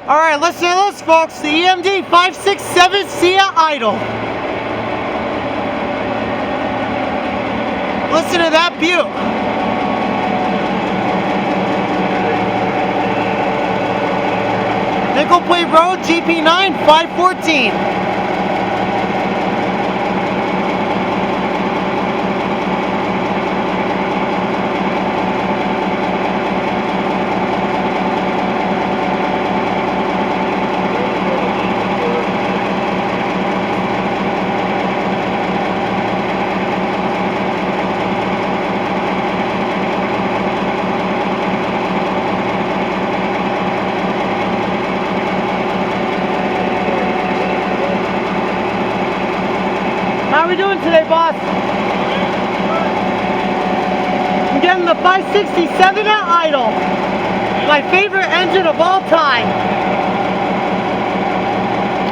Alright, listen to this, folks. The EMD 567 Sia idle. Listen to that beaut. Nickel plate road, GP9 514. How are we doing today, boss? I'm getting the 567 at idle. My favorite engine of all time.